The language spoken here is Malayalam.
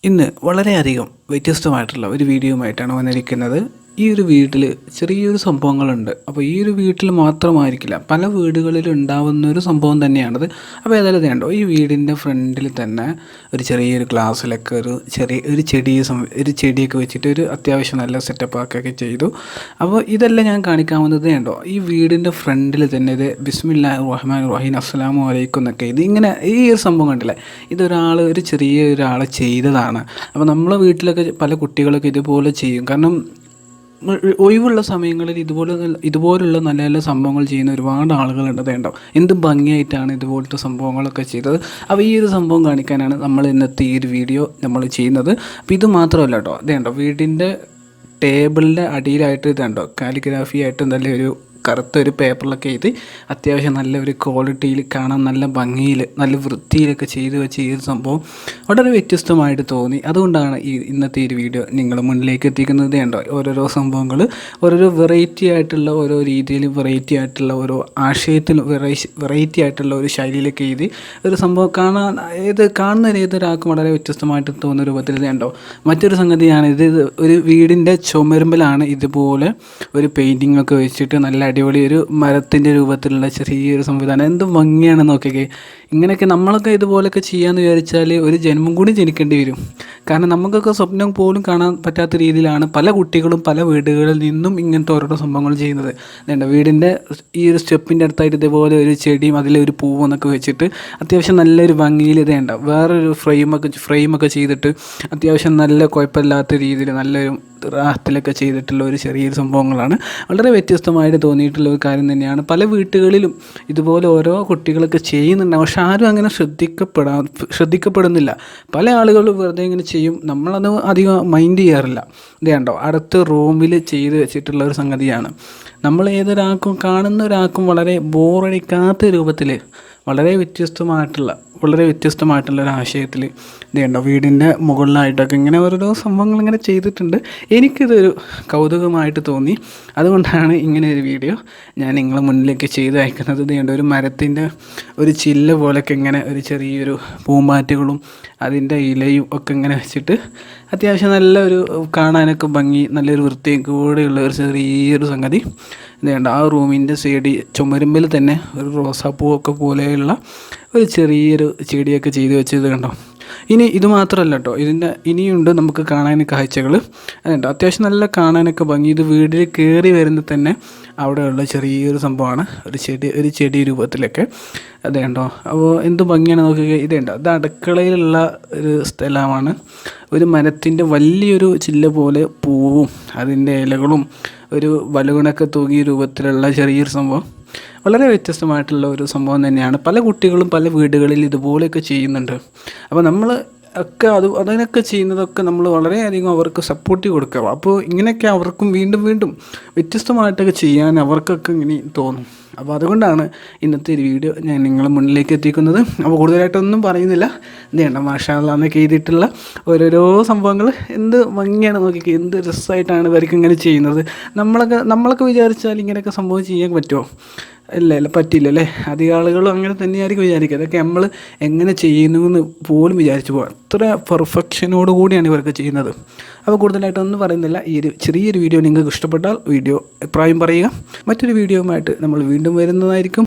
ഇന്ന് വളരെയധികം വ്യത്യസ്തമായിട്ടുള്ള ഒരു വീഡിയോയുമായിട്ടാണ് വന്നിരിക്കുന്നത്. ഈ ഒരു വീട്ടിൽ ചെറിയൊരു സംഭവങ്ങളുണ്ട്. അപ്പോൾ ഈ ഒരു വീട്ടിൽ മാത്രമായിരിക്കില്ല, പല വീടുകളിലും ഉണ്ടാവുന്ന ഒരു സംഭവം തന്നെയാണത്. അപ്പോൾ ഏതായാലും വേണ്ടോ, ഈ വീടിൻ്റെ ഫ്രണ്ടിൽ തന്നെ ഒരു ചെറിയൊരു ഗ്ലാസ്സിലൊക്കെ ഒരു ചെടിയൊക്കെ വെച്ചിട്ട് ഒരു അത്യാവശ്യം നല്ല സെറ്റപ്പ് ആക്കുകയൊക്കെ ചെയ്തു. അപ്പോൾ ഇതെല്ലാം ഞാൻ കാണിക്കാൻ വന്നത് കണ്ടോ, ഈ വീടിൻ്റെ ഫ്രണ്ടിൽ തന്നെ ഇത് ബിസ്മില്ലാഹിർ റഹ്മാനിർ റഹീം അസ്സലാമു അലൈക്കും എന്നൊക്കെ ഇതിങ്ങനെ ഈ ഒരു സംഭവം കണ്ടില്ലേ, ഒരു ചെറിയ ഒരാൾ ചെയ്തതാണ്. അപ്പോൾ നമ്മളെ വീട്ടിലൊക്കെ പല കുട്ടികളൊക്കെ ഇതുപോലെ ചെയ്യും. കാരണം ഒഴിവുള്ള സമയങ്ങളിൽ ഇതുപോലുള്ള നല്ല നല്ല സംഭവങ്ങൾ ചെയ്യുന്ന ഒരുപാട് ആളുകളുണ്ട്. അതേണ്ടോ എന്ത് ഭംഗിയായിട്ടാണ് ഇതുപോലത്തെ സംഭവങ്ങളൊക്കെ ചെയ്തത്. അപ്പോൾ ഈ ഒരു സംഭവം കാണിക്കാനാണ് നമ്മൾ ഇന്നത്തെ ഈ ഒരു വീഡിയോ നമ്മൾ ചെയ്യുന്നത്. അപ്പോൾ ഇത് മാത്രമല്ല കേട്ടോ, ഇതേണ്ടോ വീടിൻ്റെ ടേബിളിൻ്റെ അടിയിലായിട്ട് ഇതുണ്ടോ കാലിഗ്രാഫി ആയിട്ട് നല്ലൊരു കറുത്തൊരു പേപ്പറിലൊക്കെ എഴുതി അത്യാവശ്യം നല്ല ഒരു ക്വാളിറ്റിയിൽ കാണാൻ നല്ല ഭംഗിയിൽ നല്ല വൃത്തിയിലൊക്കെ ചെയ്ത് വെച്ച് ഈ ഒരു സംഭവം വളരെ വ്യത്യസ്തമായിട്ട് തോന്നി. അതുകൊണ്ടാണ് ഇന്നത്തെ ഈ വീഡിയോ നിങ്ങൾ മുന്നിലേക്ക് എത്തിക്കുന്നത്. ഉണ്ടോ ഓരോരോ സംഭവങ്ങൾ ഓരോരോ വെറൈറ്റി ആയിട്ടുള്ള ഓരോ രീതിയിൽ വെറൈറ്റി ആയിട്ടുള്ള ഓരോ ആശയത്തിൽ വെറൈറ്റി ആയിട്ടുള്ള ഒരു ശൈലിയിലൊക്കെ എഴുതി ഒരു സംഭവം കാണുന്ന ഏതൊരാൾക്കും വളരെ വ്യത്യസ്തമായിട്ട് തോന്നുന്ന രൂപത്തിൽ ഉണ്ടോ. മറ്റൊരു സംഗതിയാണ് ഇത് ഒരു വീടിൻ്റെ ചുമരുമ്പലാണ് ഇതുപോലെ ഒരു പെയിൻറ്റിംഗ് ഒക്കെ വെച്ചിട്ട് നല്ല അടിപൊളി ഒരു മരത്തിൻ്റെ രൂപത്തിലുള്ള ചെറിയൊരു സംവിധാനം. എന്ത് ഭംഗിയാണ് നോക്കിക്കേ. ഇങ്ങനെയൊക്കെ നമ്മളൊക്കെ ഇതുപോലെയൊക്കെ ചെയ്യാമെന്ന് വിചാരിച്ചാൽ ഒരു ജന്മം കൂടി ജനിക്കേണ്ടി വരും. കാരണം നമുക്കൊക്കെ സ്വപ്നം പോലും കാണാൻ പറ്റാത്ത രീതിയിലാണ് പല കുട്ടികളും പല വീടുകളിൽ നിന്നും ഇങ്ങനത്തെ ഓരോ സംഭവങ്ങൾ ചെയ്യുന്നത്. വേണ്ട വീടിൻ്റെ ഈ ഒരു സ്റ്റെപ്പിൻ്റെ അടുത്തായിട്ട് ഇതേപോലെ ഒരു ചെടിയും അതിലൊരു പൂവെന്നൊക്കെ വെച്ചിട്ട് അത്യാവശ്യം നല്ലൊരു ഭംഗിയിൽ ഇതേണ്ട വേറൊരു ഫ്രെയിമൊക്കെ ചെയ്തിട്ട് അത്യാവശ്യം നല്ല കുഴപ്പമില്ലാത്ത രീതിയിൽ നല്ലൊരു റാഹത്തിലൊക്കെ ചെയ്തിട്ടുള്ള ഒരു ചെറിയൊരു സംഭവങ്ങളാണ്. വളരെ വ്യത്യസ്തമായിട്ട് തോന്നിയിട്ടുള്ള ഒരു കാര്യം തന്നെയാണ്. പല വീട്ടുകളിലും ഇതുപോലെ ഓരോ കുട്ടികളൊക്കെ ചെയ്യുന്നുണ്ട്. പക്ഷെ ആരും അങ്ങനെ ശ്രദ്ധിക്കപ്പെടുന്നില്ല. പല ആളുകളും വെറുതെ ഇങ്ങനെ ചെയ്യും, നമ്മളത് അധികം മൈൻഡ് ചെയ്യാറില്ല. ഇതേണ്ടോ അടുത്ത റൂമിൽ ചെയ്ത് വെച്ചിട്ടുള്ള ഒരു സംഗതിയാണ്. നമ്മൾ കാണുന്ന ഒരാൾക്കും വളരെ ബോറടിക്കാത്ത രൂപത്തിൽ വളരെ വ്യത്യസ്തമായിട്ടുള്ള ഒരു ആശയത്തിൽ ഇതേണ്ടോ വീടിൻ്റെ മുകളിലായിട്ടൊക്കെ ഇങ്ങനെ ഓരോ സംഭവങ്ങൾ ഇങ്ങനെ ചെയ്തിട്ടുണ്ട്. എനിക്കിതൊരു കൗതുകമായിട്ട് തോന്നി. അതുകൊണ്ടാണ് ഇങ്ങനെ ഒരു വീഡിയോ ഞാൻ നിങ്ങളെ മുന്നിലേക്ക് ചെയ്ത് അയക്കുന്നത്. ഇതേണ്ട ഒരു മരത്തിൻ്റെ ഒരു ചില്ല പോലൊക്കെ ഇങ്ങനെ ഒരു ചെറിയൊരു പൂമ്പാറ്റുകളും അതിൻ്റെ ഇലയും ഒക്കെ ഇങ്ങനെ വെച്ചിട്ട് അത്യാവശ്യം നല്ലൊരു കാണാനൊക്കെ ഭംഗി നല്ലൊരു വൃത്തിയും കൂടെയുള്ള ഒരു ചെറിയൊരു സംഗതി. ഇതേണ്ട ആ റൂമിൻ്റെ സൈഡ് ചുമരുമ്പിൽ തന്നെ ഒരു റോസാപ്പൂവൊക്കെ പോലെയുള്ള ഒരു ചെറിയൊരു ചെടിയൊക്കെ ചെയ്ത് വെച്ചത് കണ്ടോ. ഇനി ഇത് മാത്രമല്ല കേട്ടോ, ഇനിയുണ്ട് നമുക്ക് കാണാൻ കാഴ്ചകൾ. അതുണ്ട് അത്യാവശ്യം നല്ല കാണാനൊക്കെ ഭംഗി. ഇത് വീട്ടിൽ കയറി വരുന്നത് തന്നെ അവിടെയുള്ള ചെറിയൊരു സംഭവമാണ്, ഒരു ചെടി രൂപത്തിലൊക്കെ. അതേണ്ടോ അപ്പോൾ എന്ത് ഭംഗിയാണ് നോക്കുക. ഇതേണ്ടോ അത് അടുക്കളയിലുള്ള ഒരു സ്ഥലമാണ്. ഒരു മരത്തിൻ്റെ വലിയൊരു ചില്ല പോലെ പൂവും അതിൻ്റെ ഇലകളും ഒരു ബലൂണൊക്കെ തൂങ്ങിയ രൂപത്തിലുള്ള ചെറിയൊരു സംഭവം. വളരെ വ്യത്യസ്തമായിട്ടുള്ള ഒരു സംഭവം തന്നെയാണ്. പല കുട്ടികളും പല വീടുകളിൽ ഇതുപോലെയൊക്കെ ചെയ്യുന്നുണ്ട്. അപ്പോൾ നമ്മൾ ഒക്കെ അതിനൊക്കെ ചെയ്യുന്നതൊക്കെ നമ്മൾ വളരെയധികം അവർക്ക് സപ്പോർട്ട് കൊടുക്കുക. അപ്പോൾ ഇങ്ങനെയൊക്കെ അവർക്കും വീണ്ടും വ്യത്യസ്തമായിട്ടൊക്കെ ചെയ്യാൻ അവർക്കൊക്കെ ഇങ്ങനെ തോന്നും. അപ്പോൾ അതുകൊണ്ടാണ് ഇന്നത്തെ ഒരു വീഡിയോ ഞാൻ നിങ്ങളുടെ മുന്നിലേക്ക് എത്തിക്കുന്നത്. അപ്പോൾ കൂടുതലായിട്ടൊന്നും പറയുന്നില്ല. എന്താണ് മാഷാ അല്ലാഹ് എന്നൊക്കെ എഴുതിയിട്ടുള്ള ഓരോരോ സംഭവങ്ങൾ എന്ത് ഭംഗിയാണ് നോക്കിക്കുക, എന്ത് രസമായിട്ടാണ് ഇവർക്ക് ഇങ്ങനെ ചെയ്യുന്നത്. നമ്മളൊക്കെ വിചാരിച്ചാൽ ഇങ്ങനെയൊക്കെ സംഭവം ചെയ്യാൻ പറ്റുമോ? ഇല്ല പറ്റില്ലല്ലേ. അധികം ആളുകളും അങ്ങനെ തന്നെയായിരിക്കും വിചാരിക്കുക. അതൊക്കെ നമ്മൾ എങ്ങനെ ചെയ്യുന്നു എന്ന് പോലും വിചാരിച്ചു പോകും. അത്ര പെർഫെക്ഷനോട് കൂടിയാണ് ഇവർക്ക് ചെയ്യുന്നത്. അപ്പോൾ കൂടുതലായിട്ടൊന്നും പറയുന്നില്ല. ഈ ഒരു ചെറിയൊരു വീഡിയോ നിങ്ങൾക്ക് ഇഷ്ടപ്പെട്ടാൽ അഭിപ്രായം പറയുക. മറ്റൊരു വീഡിയോയുമായിട്ട് നമ്മൾ വീണ്ടും വരുന്നതായിരിക്കും.